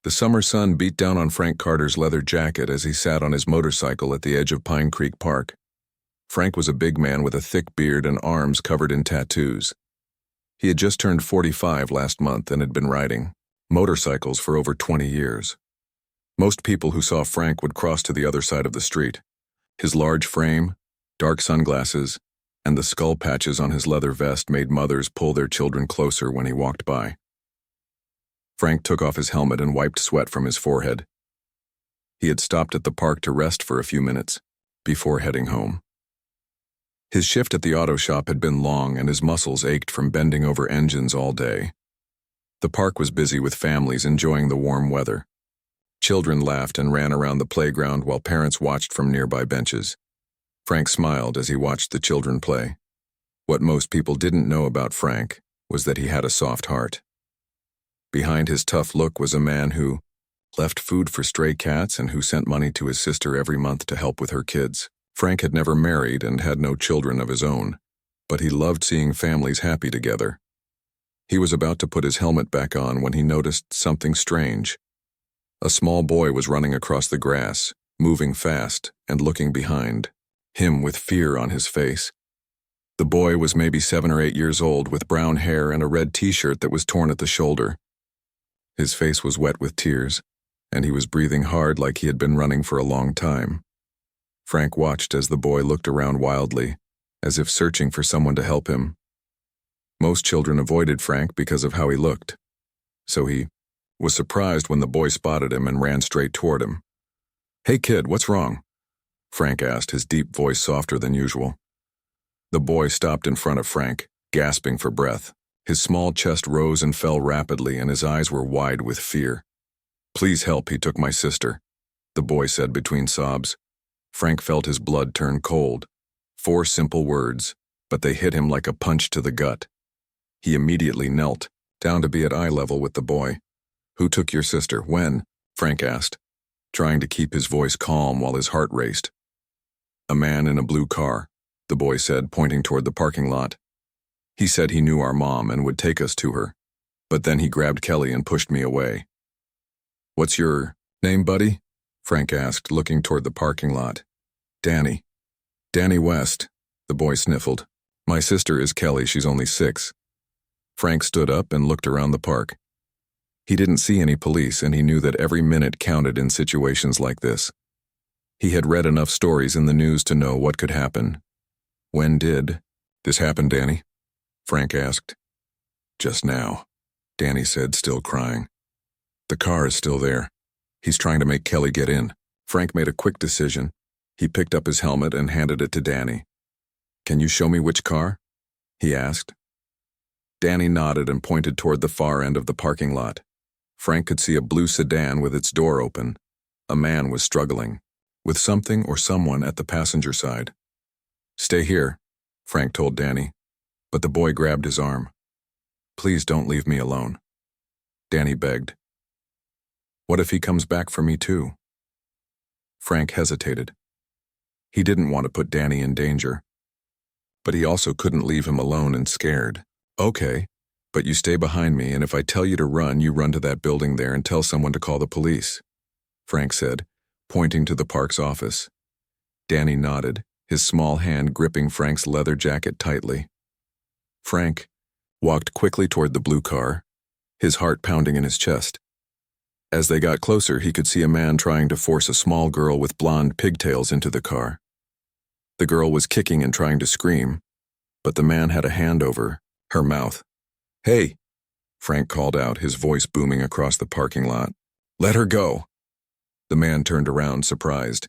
The summer sun beat down on Frank Carter's leather jacket as he sat on his motorcycle at the edge of Pine Creek Park. Frank was a big man with a thick beard and arms covered in tattoos. He had just turned 45 last month and had been riding motorcycles for over 20 years. Most people who saw Frank would cross to the other side of the street. His large frame, dark sunglasses, and the skull patches on his leather vest made mothers pull their children closer when he walked by. Frank took off his helmet and wiped sweat from his forehead. He had stopped at the park to rest for a few minutes before heading home. His shift at the auto shop had been long and his muscles ached from bending over engines all day. The park was busy with families enjoying the warm weather. Children laughed and ran around the playground while parents watched from nearby benches. Frank smiled as he watched the children play. What most people didn't know about Frank was that he had a soft heart. Behind his tough look was a man who left food for stray cats and who sent money to his sister every month to help with her kids. Frank had never married and had no children of his own, but he loved seeing families happy together. He was about to put his helmet back on when he noticed something strange. A small boy was running across the grass, moving fast and looking behind him with fear on his face. The boy was maybe 7 or 8 years old with brown hair and a red t-shirt that was torn at the shoulder. His face was wet with tears, and he was breathing hard like he had been running for a long time. Frank watched as the boy looked around wildly, as if searching for someone to help him. Most children avoided Frank because of how he looked, so he was surprised when the boy spotted him and ran straight toward him. "Hey kid, what's wrong?" Frank asked, his deep voice softer than usual. The boy stopped in front of Frank, gasping for breath. His small chest rose and fell rapidly, and his eyes were wide with fear. "Please help, he took my sister," the boy said between sobs. Frank felt his blood turn cold. 4 simple words, but they hit him like a punch to the gut. He immediately knelt, down to be at eye level with the boy. "Who took your sister? When?" Frank asked, trying to keep his voice calm while his heart raced. "A man in a blue car," the boy said, pointing toward the parking lot. "He said he knew our mom and would take us to her, but then he grabbed Kelly and pushed me away." "What's your name, buddy?" Frank asked, looking toward the parking lot. "Danny. Danny West," the boy sniffled. "My sister is Kelly, she's only 6. Frank stood up and looked around the park. He didn't see any police, and he knew that every minute counted in situations like this. He had read enough stories in the news to know what could happen. "When did this happen, Danny?" Frank asked. "Just now," Danny said, still crying. "The car is still there. He's trying to make Kelly get in." Frank made a quick decision. He picked up his helmet and handed it to Danny. "Can you show me which car?" he asked. Danny nodded and pointed toward the far end of the parking lot. Frank could see a blue sedan with its door open. A man was struggling with something or someone at the passenger side. "Stay here," Frank told Danny, but the boy grabbed his arm. "Please don't leave me alone," Danny begged. "What if he comes back for me too?" Frank hesitated. He didn't want to put Danny in danger, but he also couldn't leave him alone and scared. "Okay, but you stay behind me, and if I tell you to run, you run to that building there and tell someone to call the police," Frank said, pointing to the park's office. Danny nodded, his small hand gripping Frank's leather jacket tightly. Frank walked quickly toward the blue car, his heart pounding in his chest. As they got closer, he could see a man trying to force a small girl with blonde pigtails into the car. The girl was kicking and trying to scream, but the man had a hand over her mouth. "Hey," Frank called out, his voice booming across the parking lot. "Let her go." The man turned around, surprised.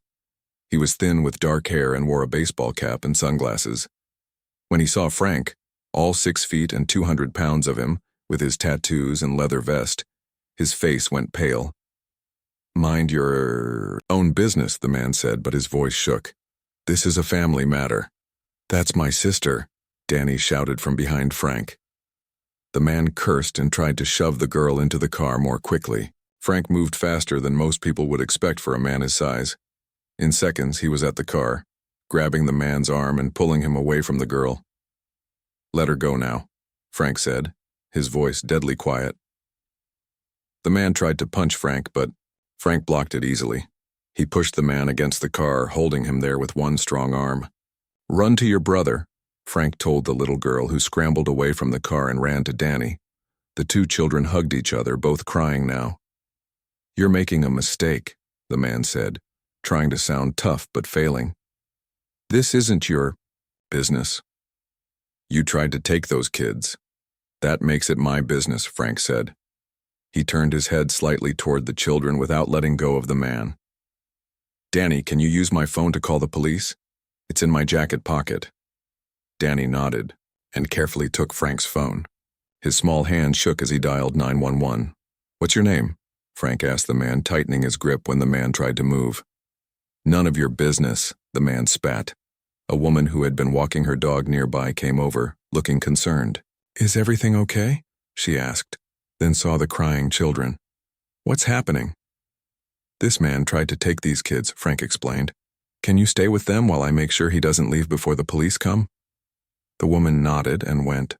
He was thin with dark hair and wore a baseball cap and sunglasses. When he saw Frank, all 6 feet and 200 pounds of him, with his tattoos and leather vest, his face went pale. "Mind your own business," the man said, but his voice shook. "This is a family matter." "That's my sister," Danny shouted from behind Frank. The man cursed and tried to shove the girl into the car more quickly. Frank moved faster than most people would expect for a man his size. In seconds, he was at the car, grabbing the man's arm and pulling him away from the girl. "Let her go now," Frank said, his voice deadly quiet. The man tried to punch Frank, but Frank blocked it easily. He pushed the man against the car, holding him there with one strong arm. "Run to your brother," Frank told the little girl, who scrambled away from the car and ran to Danny. The two children hugged each other, both crying now. "You're making a mistake," the man said, trying to sound tough but failing. "This isn't your business. You tried to take those kids. That makes it my business," Frank said. He turned his head slightly toward the children without letting go of the man. "Danny, can you use my phone to call the police? It's in my jacket pocket." Danny nodded and carefully took Frank's phone. His small hand shook as he dialed 911. "What's your name?" Frank asked the man, tightening his grip when the man tried to move. "None of your business," the man spat. A woman who had been walking her dog nearby came over, looking concerned. "Is everything okay?" she asked, then saw the crying children. "What's happening?" "This man tried to take these kids," Frank explained. "Can you stay with them while I make sure he doesn't leave before the police come?" The woman nodded and went.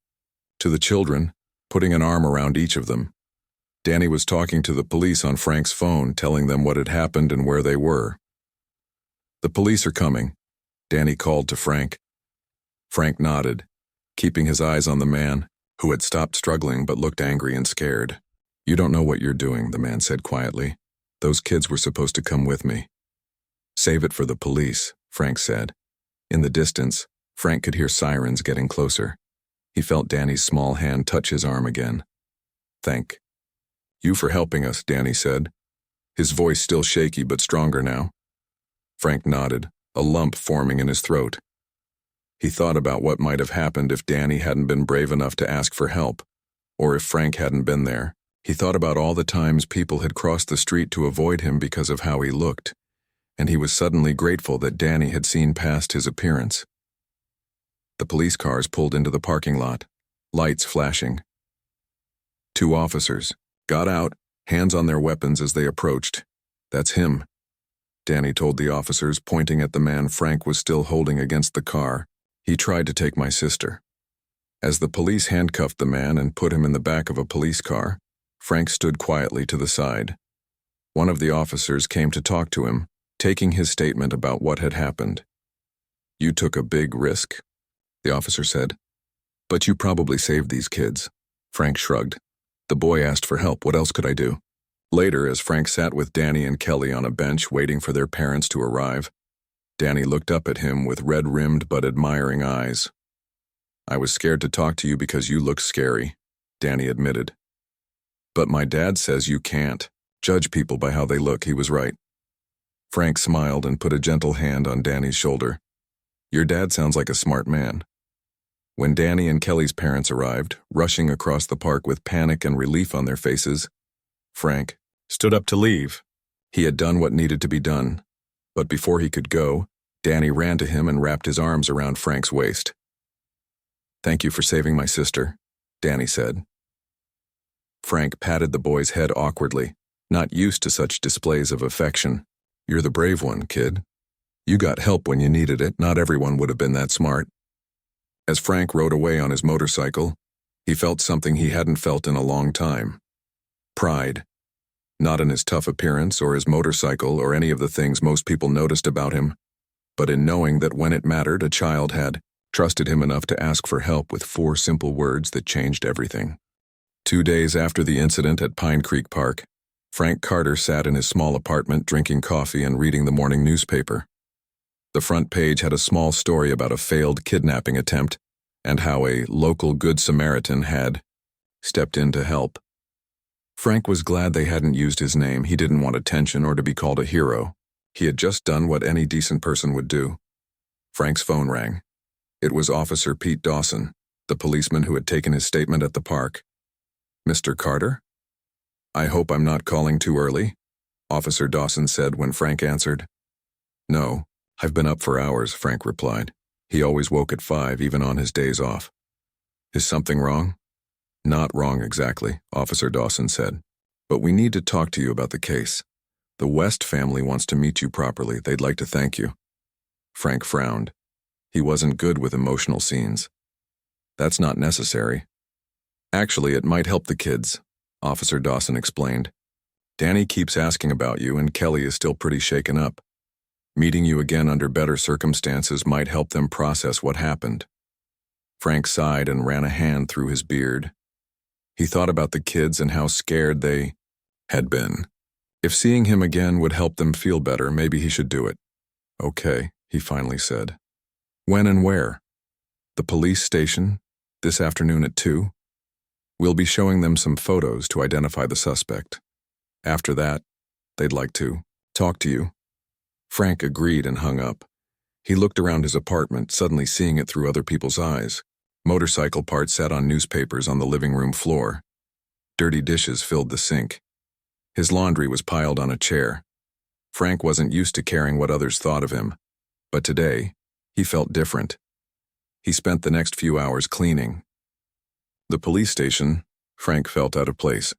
To the children, putting an arm around each of them. Danny was talking to the police on Frank's phone, telling them what had happened and where they were. "The police are coming," Danny called to Frank. Frank nodded, keeping his eyes on the man, who had stopped struggling but looked angry and scared. "You don't know what you're doing," the man said quietly. "Those kids were supposed to come with me." "Save it for the police," Frank said. In the distance, Frank could hear sirens getting closer. He felt Danny's small hand touch his arm again. "Thank you for helping us," Danny said, his voice still shaky but stronger now. Frank nodded, a lump forming in his throat. He thought about what might have happened if Danny hadn't been brave enough to ask for help, or if Frank hadn't been there. He thought about all the times people had crossed the street to avoid him because of how he looked, and he was suddenly grateful that Danny had seen past his appearance. The police cars pulled into the parking lot, lights flashing. Two officers got out, hands on their weapons as they approached. "That's him," Danny told the officers, pointing at the man Frank was still holding against the car. "He tried to take my sister." As the police handcuffed the man and put him in the back of a police car, Frank stood quietly to the side. One of the officers came to talk to him, taking his statement about what had happened. "You took a big risk," the officer said. "But you probably saved these kids." Frank shrugged. "The boy asked for help. What else could I do?" Later, as Frank sat with Danny and Kelly on a bench waiting for their parents to arrive, Danny looked up at him with red-rimmed but admiring eyes. "I was scared to talk to you because you look scary," Danny admitted. "But my dad says you can't judge people by how they look." He was right. Frank smiled and put a gentle hand on Danny's shoulder. "Your dad sounds like a smart man." When Danny and Kelly's parents arrived, rushing across the park with panic and relief on their faces, Frank stood up to leave. He had done what needed to be done, but before he could go, Danny ran to him and wrapped his arms around Frank's waist. "Thank you for saving my sister," Danny said. Frank patted the boy's head awkwardly, not used to such displays of affection. "You're the brave one, kid. You got help when you needed it. Not everyone would have been that smart." As Frank rode away on his motorcycle, he felt something he hadn't felt in a long time. Pride. Not in his tough appearance or his motorcycle or any of the things most people noticed about him, but in knowing that when it mattered, a child had trusted him enough to ask for help with 4 simple words that changed everything. 2 days after the incident at Pine Creek Park, Frank Carter sat in his small apartment drinking coffee and reading the morning newspaper. The front page had a small story about a failed kidnapping attempt and how a local Good Samaritan had stepped in to help. Frank was glad they hadn't used his name. He didn't want attention or to be called a hero. He had just done what any decent person would do. Frank's phone rang. It was Officer Pete Dawson, the policeman who had taken his statement at the park. "Mr. Carter? I hope I'm not calling too early," Officer Dawson said when Frank answered. "No, I've been up for hours," Frank replied. He always woke at 5, even on his days off. "Is something wrong?" "Not wrong exactly," Officer Dawson said. "But we need to talk to you about the case. The West family wants to meet you properly. They'd like to thank you." Frank frowned. He wasn't good with emotional scenes. "That's not necessary." "Actually, it might help the kids," Officer Dawson explained. Danny keeps asking about you and Kelly is still pretty shaken up. Meeting you again under better circumstances might help them process what happened. Frank sighed and ran a hand through his beard. He thought about the kids and how scared they had been. If seeing him again would help them feel better, maybe he should do it. Okay, he finally said. When and where? The police station, this afternoon at 2. We'll be showing them some photos to identify the suspect. After that, they'd like to talk to you. Frank agreed and hung up. He looked around his apartment, suddenly seeing it through other people's eyes. Motorcycle parts sat on newspapers on the living room floor. Dirty dishes filled the sink. His laundry was piled on a chair. Frank wasn't used to caring what others thought of him, but today, he felt different. He spent the next few hours cleaning. The police station, Frank felt out of place.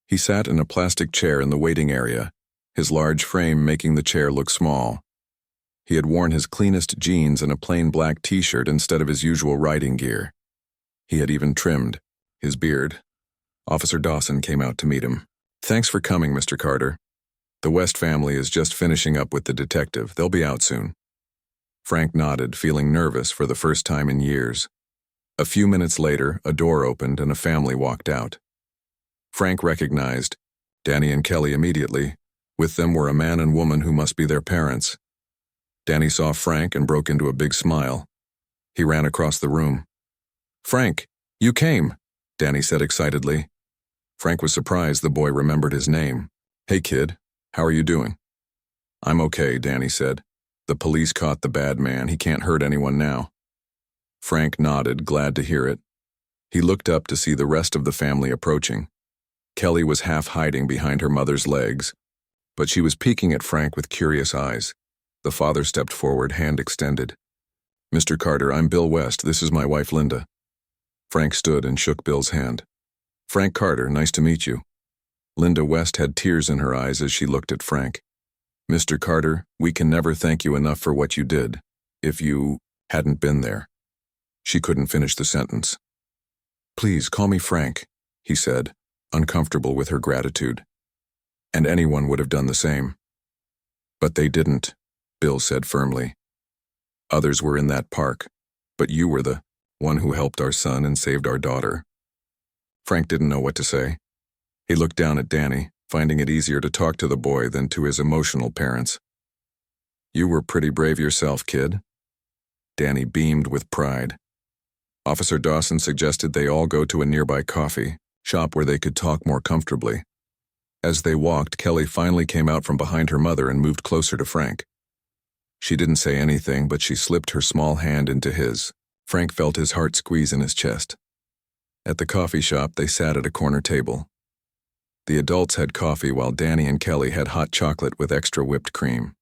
He sat in a plastic chair in the waiting area, his large frame making the chair look small. He had worn his cleanest jeans and a plain black t-shirt instead of his usual riding gear. He had even trimmed his beard. Officer Dawson came out to meet him. Thanks for coming, Mr. Carter. The West family is just finishing up with the detective. They'll be out soon. Frank nodded, feeling nervous for the first time in years. A few minutes later, a door opened and a family walked out. Frank recognized Danny and Kelly immediately. With them were a man and woman who must be their parents. Danny saw Frank and broke into a big smile. He ran across the room. Frank, you came, Danny said excitedly. Frank was surprised the boy remembered his name. Hey kid, how are you doing? I'm okay, Danny said. The police caught the bad man. He can't hurt anyone now. Frank nodded, glad to hear it. He looked up to see the rest of the family approaching. Kelly was half hiding behind her mother's legs, but she was peeking at Frank with curious eyes. The father stepped forward, hand extended. Mr. Carter, I'm Bill West. This is my wife, Linda. Frank stood and shook Bill's hand. Frank Carter, nice to meet you. Linda West had tears in her eyes as she looked at Frank. Mr. Carter, we can never thank you enough for what you did. If you hadn't been there. She couldn't finish the sentence. Please call me Frank, he said, uncomfortable with her gratitude. And anyone would have done the same. But they didn't, Bill said firmly. Others were in that park, but you were the one who helped our son and saved our daughter. Frank didn't know what to say. He looked down at Danny, finding it easier to talk to the boy than to his emotional parents. You were pretty brave yourself, kid. Danny beamed with pride. Officer Dawson suggested they all go to a nearby coffee shop where they could talk more comfortably. As they walked, Kelly finally came out from behind her mother and moved closer to Frank. She didn't say anything, but she slipped her small hand into his. Frank felt his heart squeeze in his chest. At the coffee shop, they sat at a corner table. The adults had coffee while Danny and Kelly had hot chocolate with extra whipped cream.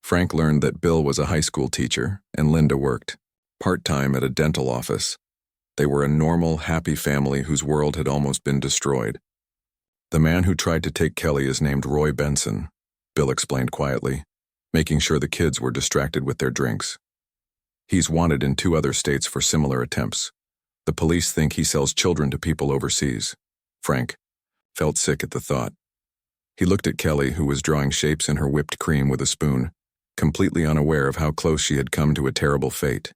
Frank learned that Bill was a high school teacher and Linda worked part-time at a dental office. They were a normal, happy family whose world had almost been destroyed. The man who tried to take Kelly is named Roy Benson, Bill explained quietly, making sure the kids were distracted with their drinks. He's wanted in 2 other states for similar attempts. The police think he sells children to people overseas. Frank felt sick at the thought. He looked at Kelly, who was drawing shapes in her whipped cream with a spoon, completely unaware of how close she had come to a terrible fate.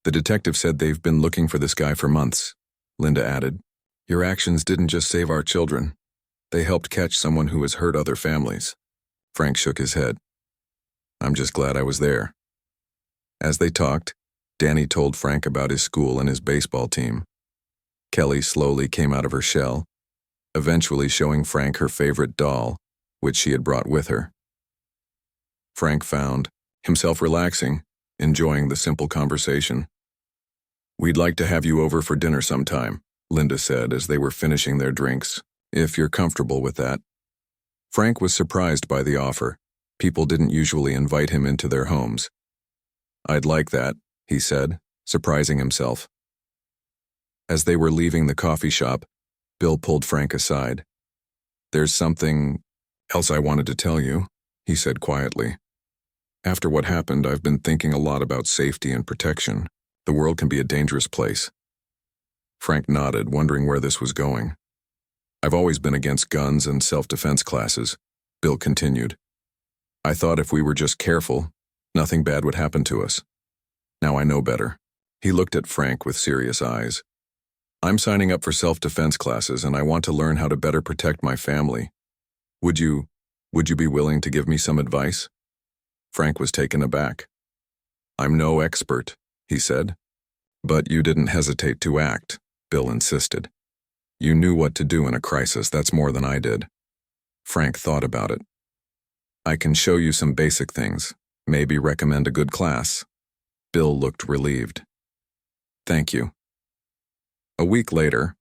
The detective said they've been looking for this guy for months, Linda added. Your actions didn't just save our children. They helped catch someone who has hurt other families. Frank shook his head. I'm just glad I was there. As they talked, Danny told Frank about his school and his baseball team. Kelly slowly came out of her shell, eventually showing Frank her favorite doll, which she had brought with her. Frank found himself relaxing, enjoying the simple conversation. We'd like to have you over for dinner sometime, Linda said as they were finishing their drinks, if you're comfortable with that. Frank was surprised by the offer. People didn't usually invite him into their homes. I'd like that, he said, surprising himself. As they were leaving the coffee shop, Bill pulled Frank aside. There's something else I wanted to tell you, he said quietly. After what happened, I've been thinking a lot about safety and protection. The world can be a dangerous place. Frank nodded, wondering where this was going. I've always been against guns and self-defense classes, Bill continued. I thought if we were just careful, nothing bad would happen to us. Now I know better. He looked at Frank with serious eyes. I'm signing up for self-defense classes and I want to learn how to better protect my family. Would you be willing to give me some advice? Frank was taken aback. I'm no expert, he said. But you didn't hesitate to act, Bill insisted. You knew what to do in a crisis, that's more than I did. Frank thought about it. I can show you some basic things, maybe recommend a good class. Bill looked relieved. Thank you. A week later,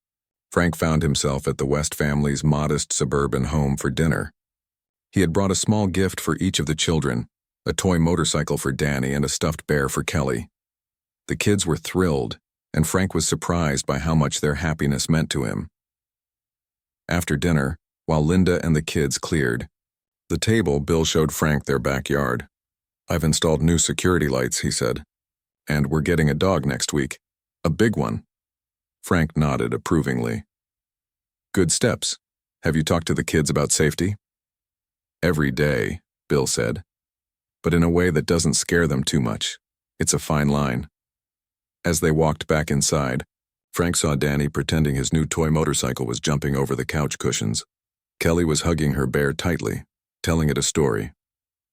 Frank found himself at the West family's modest suburban home for dinner. He had brought a small gift for each of the children, a toy motorcycle for Danny and a stuffed bear for Kelly. The kids were thrilled, and Frank was surprised by how much their happiness meant to him. After dinner, while Linda and the kids cleared the table, Bill showed Frank their backyard. I've installed new security lights, he said. And we're getting a dog next week. A big one. Frank nodded approvingly. Good steps. Have you talked to the kids about safety? Every day, Bill said. But in a way that doesn't scare them too much. It's a fine line. As they walked back inside, Frank saw Danny pretending his new toy motorcycle was jumping over the couch cushions. Kelly was hugging her bear tightly, telling it a story.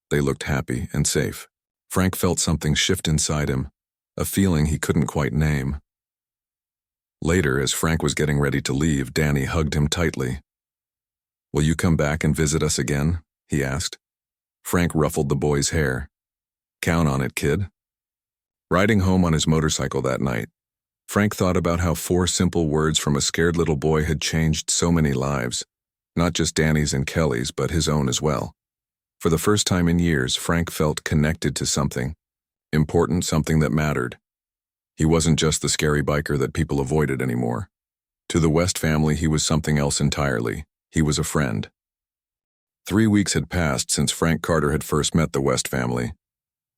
They looked happy and safe. Frank felt something shift inside him, a feeling he couldn't quite name. Later, as Frank was getting ready to leave, Danny hugged him tightly. Will you come back and visit us again? He asked. Frank ruffled the boy's hair. Count on it, kid. Riding home on his motorcycle that night, Frank thought about how 4 simple words from a scared little boy had changed so many lives, not just Danny's and Kelly's, but his own as well. For the first time in years, Frank felt connected to something, important, something that mattered. He wasn't just the scary biker that people avoided anymore. To the West family, he was something else entirely. He was a friend. 3 weeks had passed since Frank Carter had first met the West family.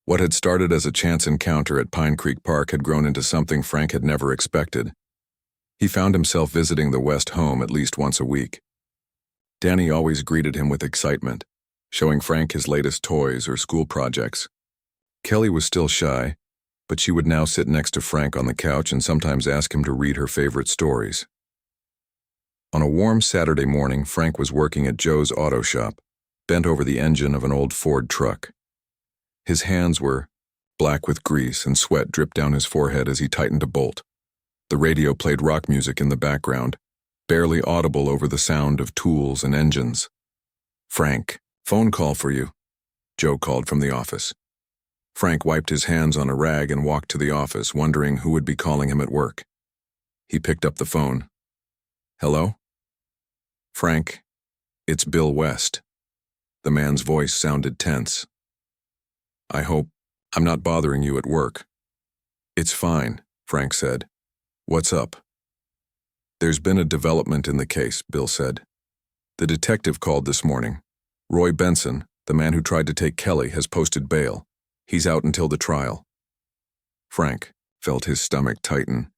What had started as a chance encounter at Pine Creek Park had grown into something Frank had never expected. He found himself visiting the West home at least once a week. Danny always greeted him with excitement, showing Frank his latest toys or school projects. Kelly was still shy, but she would now sit next to Frank on the couch and sometimes ask him to read her favorite stories. On a warm Saturday morning, Frank was working at Joe's auto shop, bent over the engine of an old Ford truck. His hands were black with grease and sweat dripped down his forehead as he tightened a bolt. The radio played rock music in the background, barely audible over the sound of tools and engines. Frank, phone call for you, Joe called from the office. Frank wiped his hands on a rag and walked to the office, wondering who would be calling him at work. He picked up the phone. Hello? Frank, it's Bill West. The man's voice sounded tense. I hope I'm not bothering you at work. It's fine, Frank said. What's up? There's been a development in the case, Bill said. The detective called this morning. Roy Benson, the man who tried to take Kelly, has posted bail. He's out until the trial. Frank felt his stomach tighten.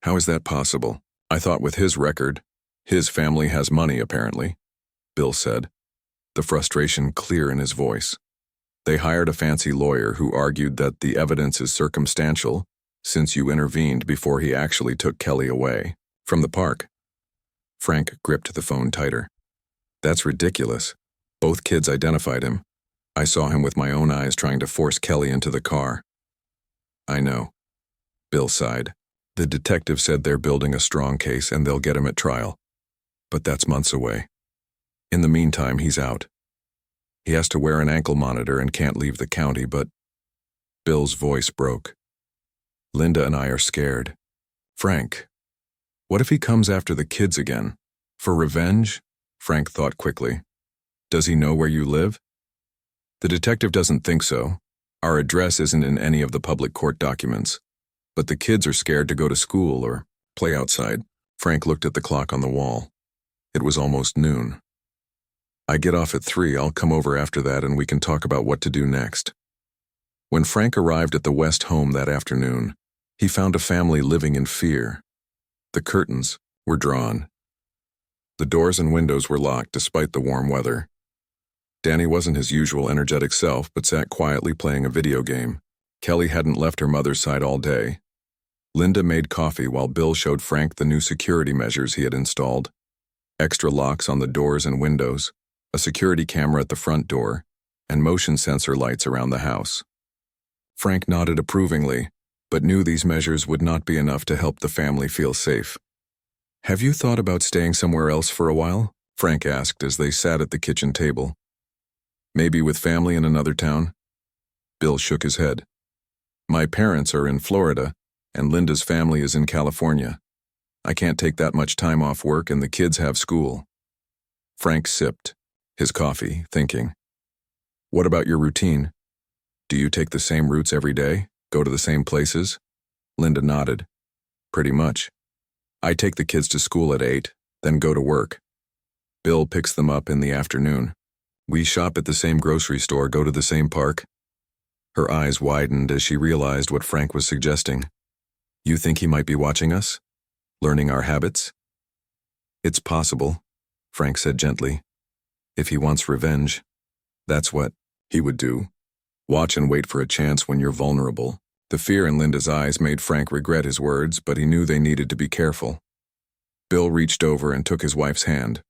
How is that possible? I thought with his record, his family has money apparently, Bill said, the frustration clear in his voice. They hired a fancy lawyer who argued that the evidence is circumstantial since you intervened before he actually took Kelly away from the park. Frank gripped the phone tighter. That's ridiculous. Both kids identified him. I saw him with my own eyes trying to force Kelly into the car. I know. Bill sighed. The detective said they're building a strong case and they'll get him at trial. But that's months away. In the meantime, he's out. He has to wear an ankle monitor and can't leave the county, but... Bill's voice broke. Linda and I are scared. Frank, what if he comes after the kids again? For revenge? Frank thought quickly. Does he know where you live? The detective doesn't think so. Our address isn't in any of the public court documents. But the kids are scared to go to school or play outside. Frank looked at the clock on the wall. It was almost noon. I get off at 3, I'll come over after that and we can talk about what to do next. When Frank arrived at the West home that afternoon, he found a family living in fear. The curtains were drawn. The doors and windows were locked despite the warm weather. Danny wasn't his usual energetic self, but sat quietly playing a video game. Kelly hadn't left her mother's side all day. Linda made coffee while Bill showed Frank the new security measures he had installed. Extra locks on the doors and windows, a security camera at the front door, and motion sensor lights around the house. Frank nodded approvingly, but knew these measures would not be enough to help the family feel safe. "Have you thought about staying somewhere else for a while?" Frank asked as they sat at the kitchen table. "Maybe with family in another town?" Bill shook his head. "My parents are in Florida, and Linda's family is in California. I can't take that much time off work and the kids have school." Frank sipped his coffee, thinking. "What about your routine? Do you take the same routes every day? Go to the same places?" Linda nodded. "Pretty much. I take the kids to school at 8, then go to work. Bill picks them up in the afternoon. We shop at the same grocery store, go to the same park." Her eyes widened as she realized what Frank was suggesting. "You think he might be watching us? Learning our habits?" "It's possible," Frank said gently. "If he wants revenge, that's what he would do. Watch and wait for a chance when you're vulnerable." The fear in Linda's eyes made Frank regret his words, but he knew they needed to be careful. Bill reached over and took his wife's hand.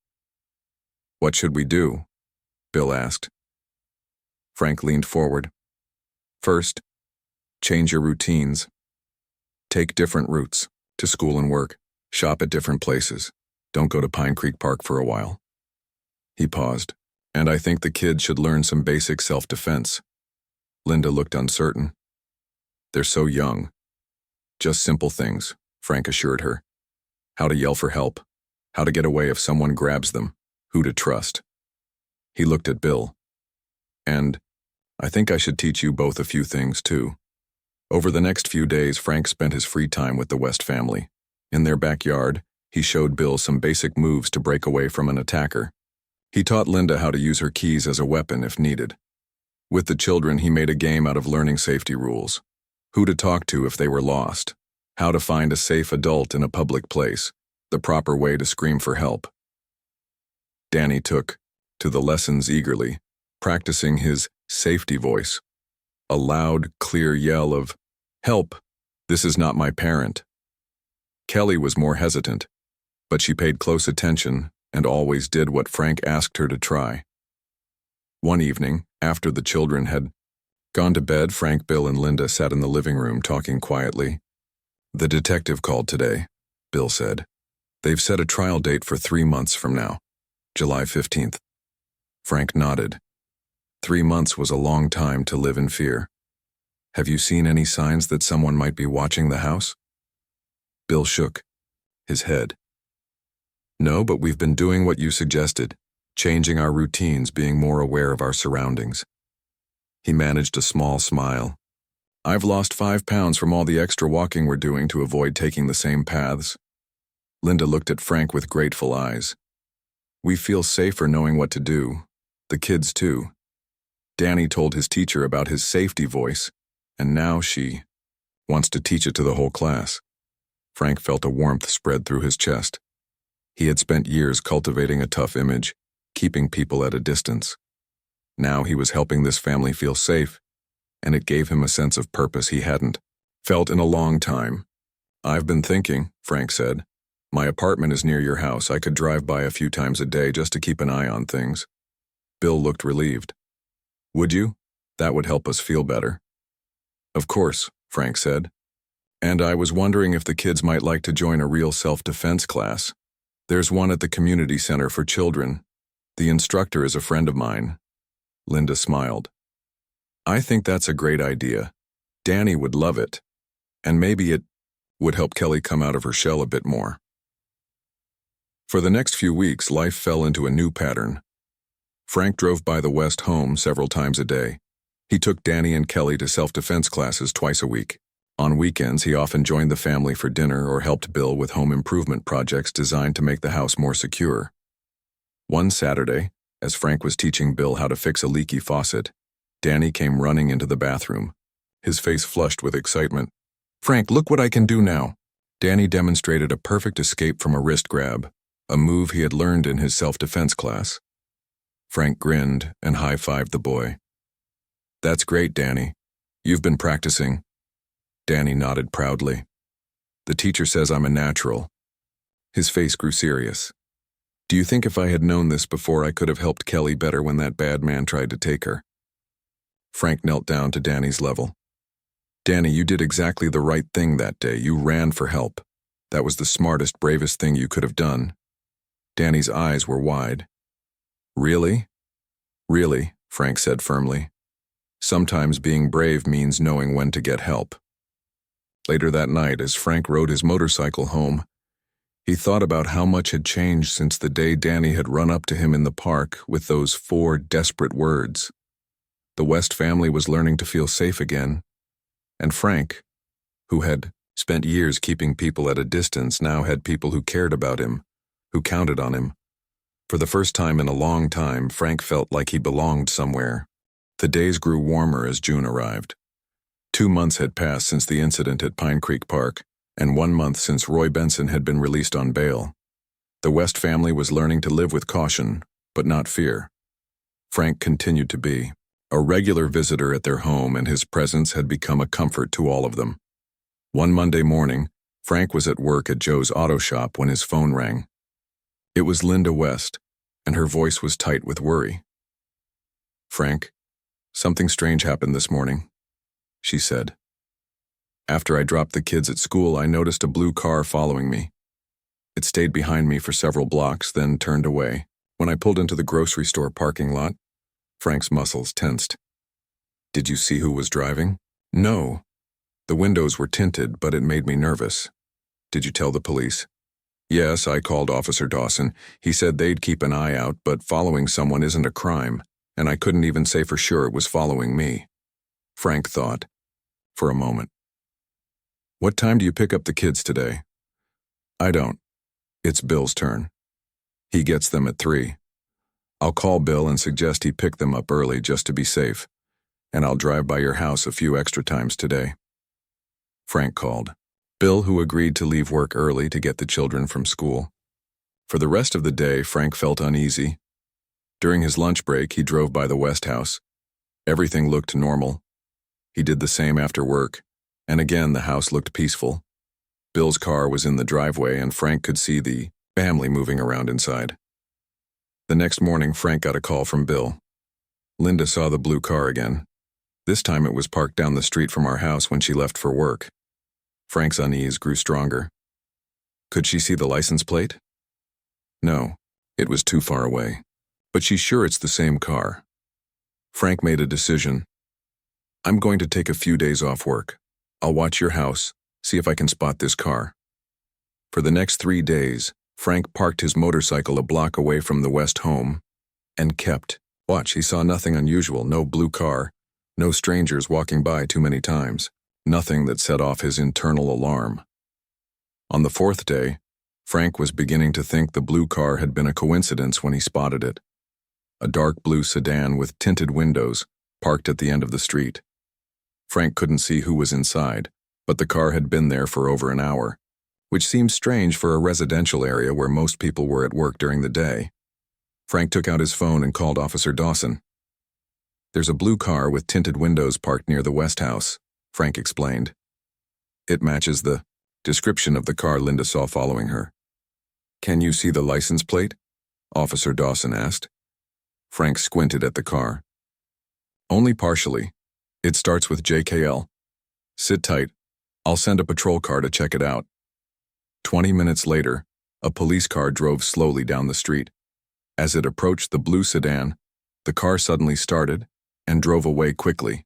"What should we do?" Bill asked. Frank leaned forward. "First, change your routines. Take different routes to school and work. Shop at different places. Don't go to Pine Creek Park for a while." He paused. "And I think the kids should learn some basic self-defense." Linda looked uncertain. "They're so young." "Just simple things," Frank assured her. "How to yell for help. How to get away if someone grabs them. Who to trust." He looked at Bill. "And I think I should teach you both a few things, too." Over the next few days, Frank spent his free time with the West family. In their backyard, he showed Bill some basic moves to break away from an attacker. He taught Linda how to use her keys as a weapon if needed. With the children, he made a game out of learning safety rules. Who to talk to if they were lost. How to find a safe adult in a public place. The proper way to scream for help. Danny took to the lessons eagerly, practicing his safety voice. A loud, clear yell of, "Help! This is not my parent." Kelly was more hesitant, but she paid close attention and always did what Frank asked her to try. One evening, after the children had gone to bed, Frank, Bill, and Linda sat in the living room talking quietly. "The detective called today," Bill said. "They've set a trial date for 3 months from now, July 15th. Frank nodded. 3 months was a long time to live in fear. "Have you seen any signs that someone might be watching the house?" Bill shook his head. "No, but we've been doing what you suggested, changing our routines, being more aware of our surroundings." He managed a small smile. "I've lost 5 pounds from all the extra walking we're doing to avoid taking the same paths." Linda looked at Frank with grateful eyes. "We feel safer knowing what to do. The kids too. Danny told his teacher about his safety voice, and now she wants to teach it to the whole class." Frank felt a warmth spread through his chest. He had spent years cultivating a tough image, keeping people at a distance. Now he was helping this family feel safe, and it gave him a sense of purpose he hadn't felt in a long time. "I've been thinking," Frank said. "My apartment is near your house. I could drive by a few times a day just to keep an eye on things." Bill looked relieved. "Would you? That would help us feel better." "Of course," Frank said. "And I was wondering if the kids might like to join a real self-defense class. There's one at the community center for children. The instructor is a friend of mine." Linda smiled. "I think that's a great idea. Danny would love it. And maybe it would help Kelly come out of her shell a bit more." For the next few weeks, life fell into a new pattern. Frank drove by the West home several times a day. He took Danny and Kelly to self-defense classes twice a week. On weekends, he often joined the family for dinner or helped Bill with home improvement projects designed to make the house more secure. One Saturday, as Frank was teaching Bill how to fix a leaky faucet, Danny came running into the bathroom, his face flushed with excitement. "Frank, look what I can do now." Danny demonstrated a perfect escape from a wrist grab, a move he had learned in his self-defense class. Frank grinned and high-fived the boy. "That's great, Danny. You've been practicing." Danny nodded proudly. "The teacher says I'm a natural." His face grew serious. "Do you think if I had known this before I could have helped Kelly better when that bad man tried to take her?" Frank knelt down to Danny's level. "Danny, you did exactly the right thing that day. You ran for help. That was the smartest, bravest thing you could have done." Danny's eyes were wide. "Really?" "Really," Frank said firmly. "Sometimes being brave means knowing when to get help." Later that night, as Frank rode his motorcycle home, he thought about how much had changed since the day Danny had run up to him in the park with those 4 desperate words. The West family was learning to feel safe again, and Frank, who had spent years keeping people at a distance, now had people who cared about him, who counted on him. For the first time in a long time, Frank felt like he belonged somewhere. The days grew warmer as June arrived. 2 months had passed since the incident at Pine Creek Park, and 1 month since Roy Benson had been released on bail. The West family was learning to live with caution, but not fear. Frank continued to be a regular visitor at their home, and his presence had become a comfort to all of them. One Monday morning, Frank was at work at Joe's auto shop when his phone rang. It was Linda West, and her voice was tight with worry. "Frank, something strange happened this morning," she said. "After I dropped the kids at school, I noticed a blue car following me. It stayed behind me for several blocks, then turned away. When I pulled into the grocery store parking lot," Frank's muscles tensed. "Did you see who was driving?" "No. The windows were tinted, but it made me nervous." "Did you tell the police?" "Yes, I called Officer Dawson. He said they'd keep an eye out, but following someone isn't a crime, and I couldn't even say for sure it was following me." Frank thought for a moment. "What time do you pick up the kids today?" "I don't. It's Bill's turn. He gets them at 3. I'll call Bill and suggest he pick them up early just to be safe, and I'll drive by your house a few extra times today." Frank called Bill, who agreed to leave work early to get the children from school. For the rest of the day, Frank felt uneasy. During his lunch break, he drove by the West house. Everything looked normal. He did the same after work, and again the house looked peaceful. Bill's car was in the driveway, and Frank could see the family moving around inside. The next morning, Frank got a call from Bill. "Linda saw the blue car again. This time it was parked down the street from our house when she left for work." Frank's unease grew stronger. "Could she see the license plate?" "No, it was too far away. But she's sure it's the same car." Frank made a decision. "I'm going to take a few days off work. I'll watch your house, see if I can spot this car." For the next 3 days, Frank parked his motorcycle a block away from the West home and kept watch. He saw nothing unusual, no blue car, no strangers walking by too many times, nothing that set off his internal alarm. On the 4th day, Frank was beginning to think the blue car had been a coincidence when he spotted it. A dark blue sedan with tinted windows, parked at the end of the street. Frank couldn't see who was inside, but the car had been there for over an hour, which seemed strange for a residential area where most people were at work during the day. Frank took out his phone and called Officer Dawson. "There's a blue car with tinted windows parked near the West house," Frank explained. "It matches the description of the car Linda saw following her." "Can you see the license plate?" Officer Dawson asked. Frank squinted at the car. "Only partially. It starts with JKL. Sit tight. I'll send a patrol car to check it out." 20 minutes later, a police car drove slowly down the street. As it approached the blue sedan, the car suddenly started and drove away quickly.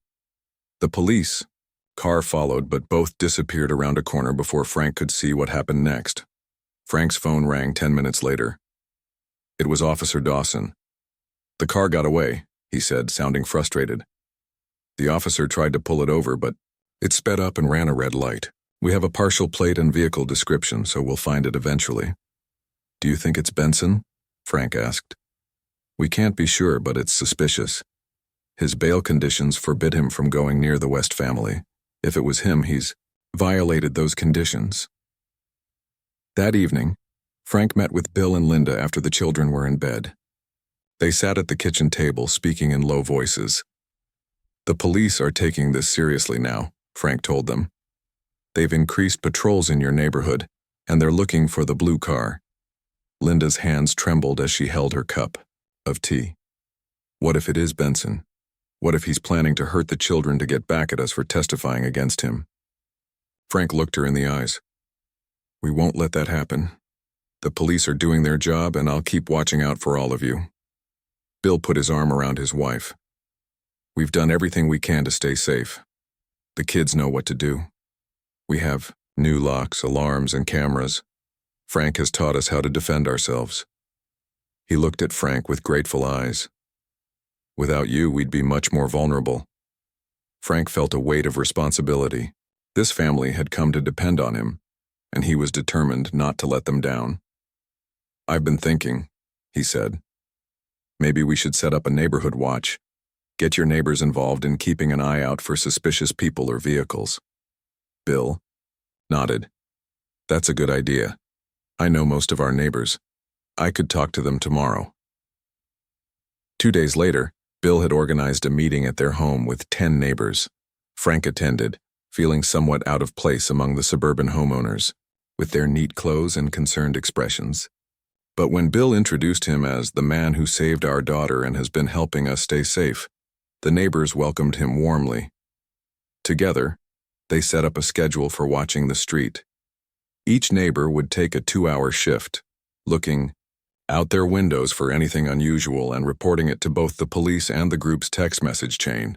The police car followed, but both disappeared around a corner before Frank could see what happened next. Frank's phone rang 10 minutes later. It was Officer Dawson. "The car got away," he said, sounding frustrated. "The officer tried to pull it over, but it sped up and ran a red light. We have a partial plate and vehicle description, so we'll find it eventually." "Do you think it's Benson?" Frank asked. "We can't be sure, but it's suspicious. His bail conditions forbid him from going near the West family. If it was him, he's violated those conditions." That evening, Frank met with Bill and Linda after the children were in bed. They sat at the kitchen table, speaking in low voices. "The police are taking this seriously now," Frank told them. "They've increased patrols in your neighborhood, and they're looking for the blue car." Linda's hands trembled as she held her cup of tea. What if it is Benson? What if he's planning to hurt the children to get back at us for testifying against him? Frank looked her in the eyes. "We won't let that happen. The police are doing their job, and I'll keep watching out for all of you." Bill put his arm around his wife. "We've done everything we can to stay safe. The kids know what to do. We have new locks, alarms, and cameras. Frank has taught us how to defend ourselves." He looked at Frank with grateful eyes. "Without you, we'd be much more vulnerable." Frank felt a weight of responsibility. This family had come to depend on him, and he was determined not to let them down. "I've been thinking," he said. "Maybe we should set up a neighborhood watch. Get your neighbors involved in keeping an eye out for suspicious people or vehicles." Bill nodded. "That's a good idea. I know most of our neighbors. I could talk to them tomorrow." 2 days later, Bill had organized a meeting at their home with 10 neighbors. Frank attended, feeling somewhat out of place among the suburban homeowners, with their neat clothes and concerned expressions. But when Bill introduced him as the man who saved our daughter and has been helping us stay safe, the neighbors welcomed him warmly. Together, they set up a schedule for watching the street. Each neighbor would take a 2-hour shift, looking out their windows for anything unusual and reporting it to both the police and the group's text message chain.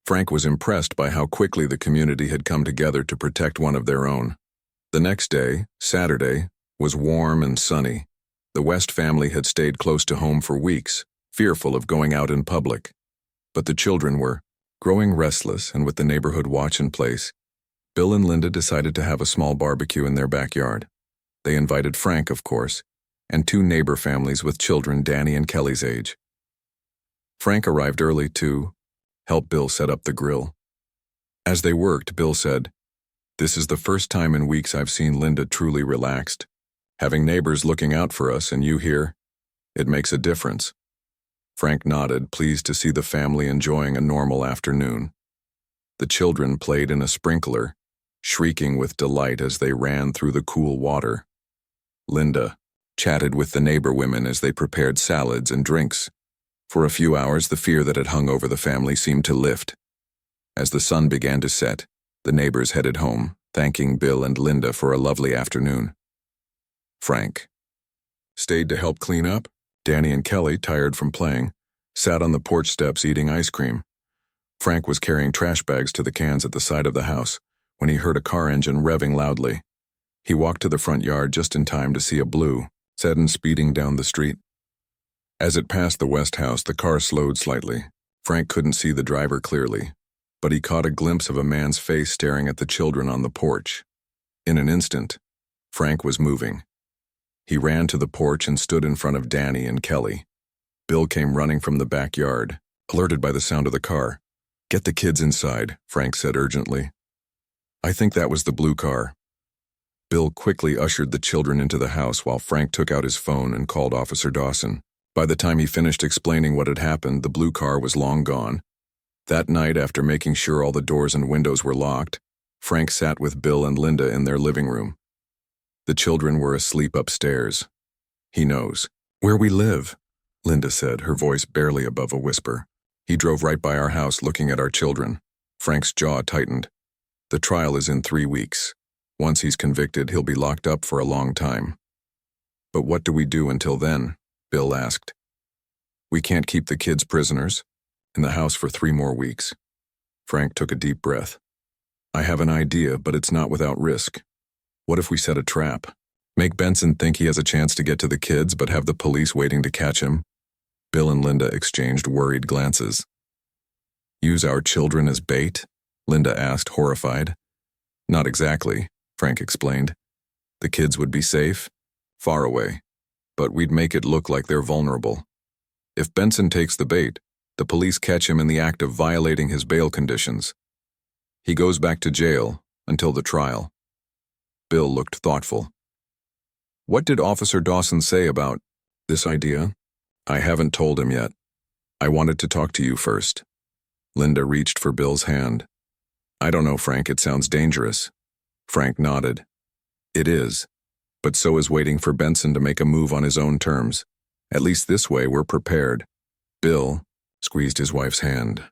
Frank was impressed by how quickly the community had come together to protect one of their own. The next day, Saturday, was warm and sunny. The West family had stayed close to home for weeks, fearful of going out in public. But the children were growing restless, and with the neighborhood watch in place, Bill and Linda decided to have a small barbecue in their backyard. They invited Frank, of course, and 2 neighbor families with children Danny and Kelly's age. Frank arrived early to help Bill set up the grill. As they worked, Bill said, "This is the first time in weeks I've seen Linda truly relaxed. Having neighbors looking out for us and you here, it makes a difference." Frank nodded, pleased to see the family enjoying a normal afternoon. The children played in a sprinkler, shrieking with delight as they ran through the cool water. Linda chatted with the neighbor women as they prepared salads and drinks. For a few hours, the fear that had hung over the family seemed to lift. As the sun began to set, the neighbors headed home, thanking Bill and Linda for a lovely afternoon. Frank stayed to help clean up. Danny and Kelly, tired from playing, sat on the porch steps eating ice cream. Frank was carrying trash bags to the cans at the side of the house when he heard a car engine revving loudly. He walked to the front yard just in time to see a blue sedan speeding down the street. As it passed the West house, the car slowed slightly. Frank couldn't see the driver clearly, but he caught a glimpse of a man's face staring at the children on the porch. In an instant, Frank was moving. He ran to the porch and stood in front of Danny and Kelly. Bill came running from the backyard, alerted by the sound of the car. "Get the kids inside," Frank said urgently. "I think that was the blue car." Bill quickly ushered the children into the house while Frank took out his phone and called Officer Dawson. By the time he finished explaining what had happened, the blue car was long gone. That night, after making sure all the doors and windows were locked, Frank sat with Bill and Linda in their living room. The children were asleep upstairs. "He knows where we live," Linda said, her voice barely above a whisper. "He drove right by our house looking at our children." Frank's jaw tightened. "The trial is in 3 weeks. Once he's convicted, he'll be locked up for a long time." "But what do we do until then?" Bill asked. "We can't keep the kids prisoners in the house for 3 more weeks. Frank took a deep breath. "I have an idea, but it's not without risk. What if we set a trap? Make Benson think he has a chance to get to the kids, but have the police waiting to catch him?" Bill and Linda exchanged worried glances. "Use our children as bait?" Linda asked, horrified. "Not exactly," Frank explained. "The kids would be safe, far away, but we'd make it look like they're vulnerable. If Benson takes the bait, the police catch him in the act of violating his bail conditions. He goes back to jail until the trial." Bill looked thoughtful. What did Officer Dawson say about this idea? I haven't told him yet. I wanted to talk to you first. Linda reached for Bill's hand. I don't know, Frank, it sounds dangerous. Frank nodded. It is. But so is waiting for Benson to make a move on his own terms. At least this way we're prepared. Bill squeezed his wife's hand.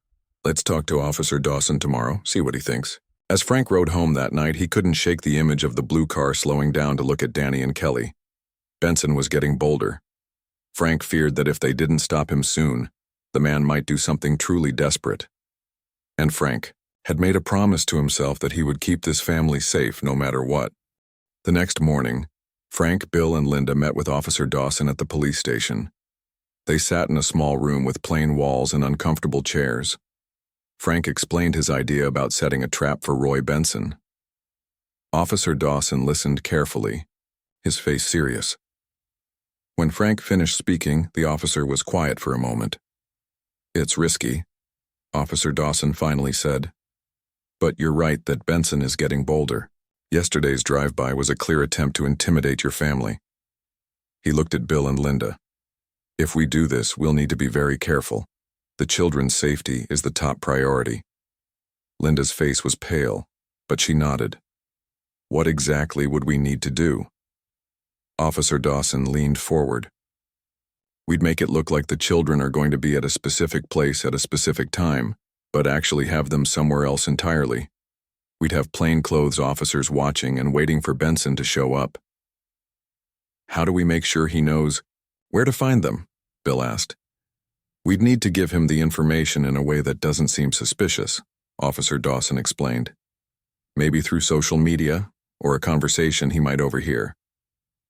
Let's talk to Officer Dawson tomorrow, see what he thinks. As Frank rode home that night, he couldn't shake the image of the blue car slowing down to look at Danny and Kelly. Benson was getting bolder. Frank feared that if they didn't stop him soon, the man might do something truly desperate. And Frank had made a promise to himself that he would keep this family safe no matter what. The next morning, Frank, Bill, and Linda met with Officer Dawson at the police station. They sat in a small room with plain walls and uncomfortable chairs. Frank explained his idea about setting a trap for Roy Benson. Officer Dawson listened carefully, his face serious. When Frank finished speaking, the officer was quiet for a moment. It's risky, Officer Dawson finally said. But you're right that Benson is getting bolder. Yesterday's drive-by was a clear attempt to intimidate your family. He looked at Bill and Linda. If we do this, we'll need to be very careful. The children's safety is the top priority. Linda's face was pale, but she nodded. What exactly would we need to do? Officer Dawson leaned forward. We'd make it look like the children are going to be at a specific place at a specific time, but actually have them somewhere else entirely. We'd have plainclothes officers watching and waiting for Benson to show up. How do we make sure he knows where to find them? Bill asked. We'd need to give him the information in a way that doesn't seem suspicious, Officer Dawson explained. Maybe through social media or a conversation he might overhear.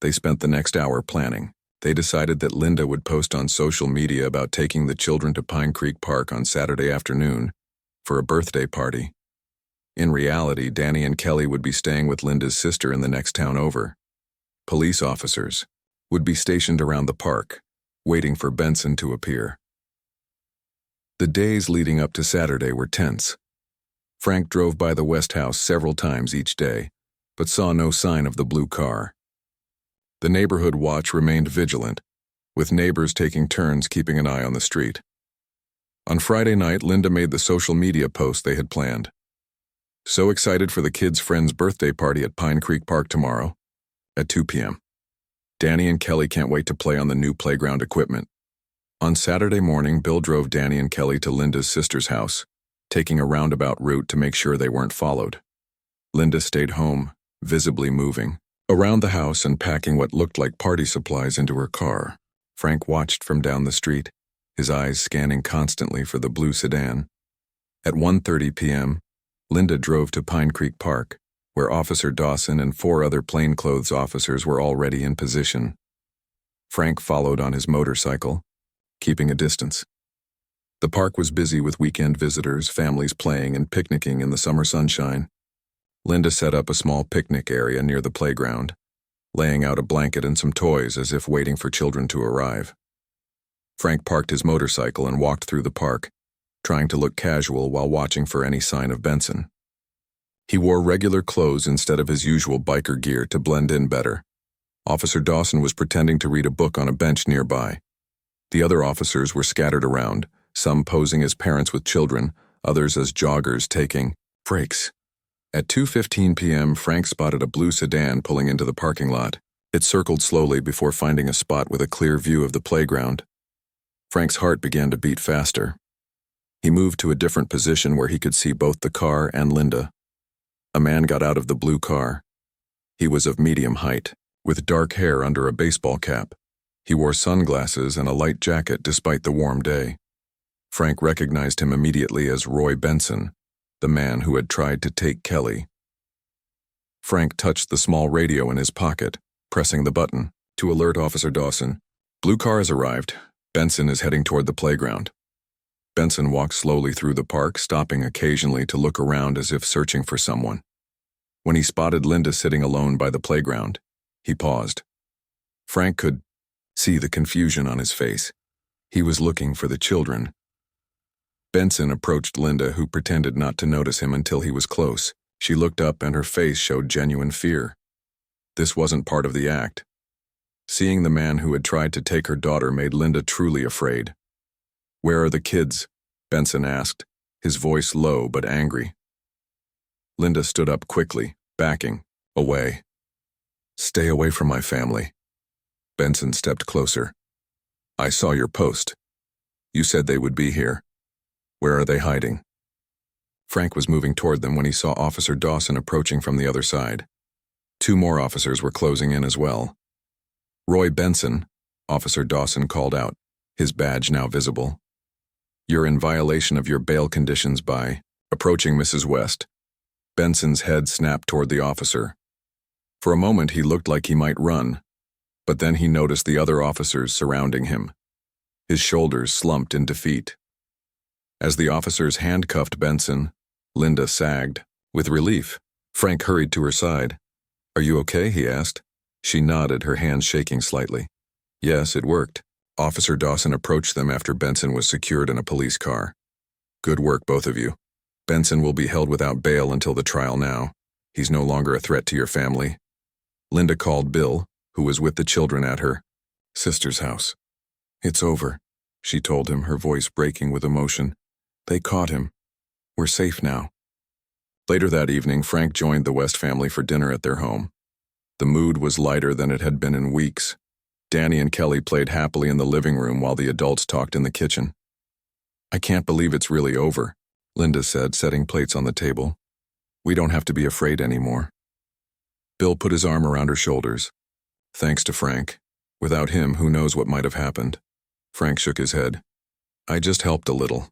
They spent the next hour planning. They decided that Linda would post on social media about taking the children to Pine Creek Park on Saturday afternoon for a birthday party. In reality, Danny and Kelly would be staying with Linda's sister in the next town over. Police officers would be stationed around the park, waiting for Benson to appear. The days leading up to Saturday were tense. Frank drove by the West House several times each day, but saw no sign of the blue car. The neighborhood watch remained vigilant, with neighbors taking turns keeping an eye on the street. On Friday night, Linda made the social media post they had planned. So excited for the kids' friend's birthday party at Pine Creek Park tomorrow, at 2 p.m. Danny and Kelly can't wait to play on the new playground equipment. On Saturday morning, Bill drove Danny and Kelly to Linda's sister's house, taking a roundabout route to make sure they weren't followed. Linda stayed home, visibly moving around the house and packing what looked like party supplies into her car. Frank watched from down the street, his eyes scanning constantly for the blue sedan. At 1:30 p.m., Linda drove to Pine Creek Park, where Officer Dawson and 4 other plainclothes officers were already in position. Frank followed on his motorcycle, keeping a distance. The park was busy with weekend visitors, families playing and picnicking in the summer sunshine. Linda set up a small picnic area near the playground, laying out a blanket and some toys as if waiting for children to arrive. Frank parked his motorcycle and walked through the park, trying to look casual while watching for any sign of Benson. He wore regular clothes instead of his usual biker gear to blend in better. Officer Dawson was pretending to read a book on a bench nearby. The other officers were scattered around, some posing as parents with children, others as joggers taking breaks. At 2:15 p.m., Frank spotted a blue sedan pulling into the parking lot. It circled slowly before finding a spot with a clear view of the playground. Frank's heart began to beat faster. He moved to a different position where he could see both the car and Linda. A man got out of the blue car. He was of medium height, with dark hair under a baseball cap. He wore sunglasses and a light jacket despite the warm day. Frank recognized him immediately as Roy Benson, the man who had tried to take Kelly. Frank touched the small radio in his pocket, pressing the button to alert Officer Dawson. Blue car has arrived. Benson is heading toward the playground. Benson walked slowly through the park, stopping occasionally to look around as if searching for someone. When he spotted Linda sitting alone by the playground, he paused. Frank could see the confusion on his face. He was looking for the children. Benson approached Linda, who pretended not to notice him until he was close. She looked up and her face showed genuine fear. This wasn't part of the act. Seeing the man who had tried to take her daughter made Linda truly afraid. "Where are the kids?" Benson asked, his voice low but angry. Linda stood up quickly, backing away. "Stay away from my family." Benson stepped closer. "I saw your post. You said they would be here. Where are they hiding?" Frank was moving toward them when he saw Officer Dawson approaching from the other side. 2 more officers were closing in as well. "Roy Benson," Officer Dawson called out, his badge now visible. "You're in violation of your bail conditions by approaching Mrs. West." Benson's head snapped toward the officer. For a moment he looked like he might run, but then he noticed the other officers surrounding him. His shoulders slumped in defeat. As the officers handcuffed Benson, Linda sagged. With relief, Frank hurried to her side. "Are you okay?" he asked. She nodded, her hands shaking slightly. "Yes, it worked." Officer Dawson approached them after Benson was secured in a police car. "Good work, both of you. Benson will be held without bail until the trial now. He's no longer a threat to your family." Linda called Bill, who was with the children at her sister's house. "It's over," she told him, her voice breaking with emotion. "They caught him. We're safe now." Later that evening, Frank joined the West family for dinner at their home. The mood was lighter than it had been in weeks. Danny and Kelly played happily in the living room while the adults talked in the kitchen. "I can't believe it's really over," Linda said, setting plates on the table. "We don't have to be afraid anymore." Bill put his arm around her shoulders. "Thanks to Frank. Without him, who knows what might have happened." Frank shook his head. "I just helped a little.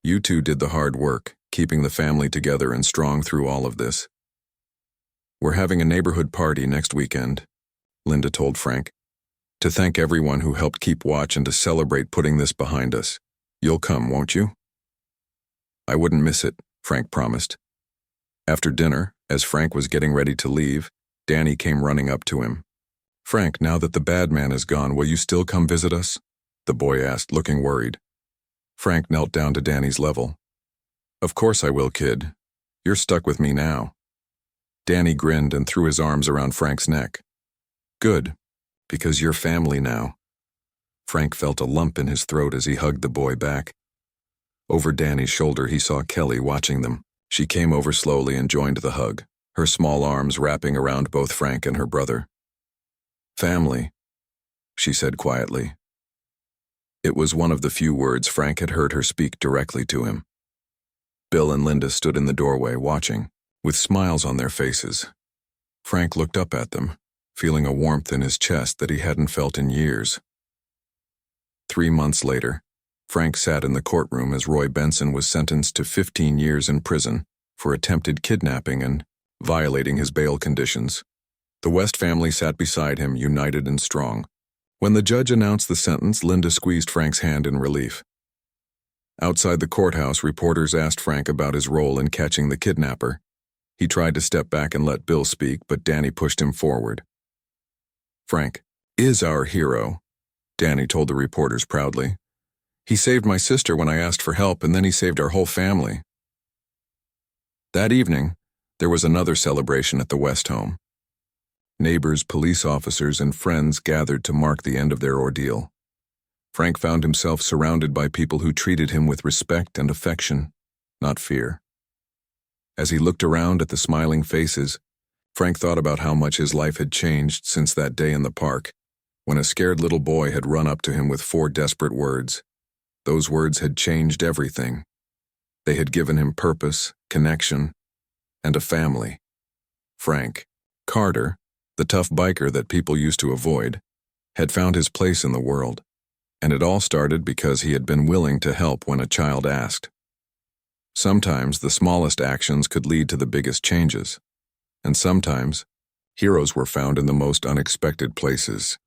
You two did the hard work, keeping the family together and strong through all of this." "We're having a neighborhood party next weekend," Linda told Frank, "to thank everyone who helped keep watch and to celebrate putting this behind us. You'll come, won't you?" "I wouldn't miss it," Frank promised. After dinner, as Frank was getting ready to leave, Danny came running up to him. "Frank, now that the bad man is gone, will you still come visit us?" the boy asked, looking worried. Frank knelt down to Danny's level. "Of course I will, kid. You're stuck with me now." Danny grinned and threw his arms around Frank's neck. "Good, because you're family now." Frank felt a lump in his throat as he hugged the boy back. Over Danny's shoulder he saw Kelly watching them. She came over slowly and joined the hug, her small arms wrapping around both Frank and her brother. "Family," she said quietly. It was one of the few words Frank had heard her speak directly to him. Bill and Linda stood in the doorway watching, with smiles on their faces. Frank looked up at them, feeling a warmth in his chest that he hadn't felt in years. 3 months later, Frank sat in the courtroom as Roy Benson was sentenced to 15 years in prison for attempted kidnapping and violating his bail conditions. The West family sat beside him, united and strong. When the judge announced the sentence, Linda squeezed Frank's hand in relief. Outside the courthouse, reporters asked Frank about his role in catching the kidnapper. He tried to step back and let Bill speak, but Danny pushed him forward. "Frank is our hero," Danny told the reporters proudly. "He saved my sister when I asked for help, and then he saved our whole family." That evening, there was another celebration at the West home. Neighbors, police officers, and friends gathered to mark the end of their ordeal. Frank found himself surrounded by people who treated him with respect and affection, not fear. As he looked around at the smiling faces, Frank thought about how much his life had changed since that day in the park, when a scared little boy had run up to him with 4 desperate words. Those words had changed everything. They had given him purpose, connection, and a family. Frank Carter, the tough biker that people used to avoid, had found his place in the world, and it all started because he had been willing to help when a child asked. Sometimes the smallest actions could lead to the biggest changes, and sometimes heroes were found in the most unexpected places.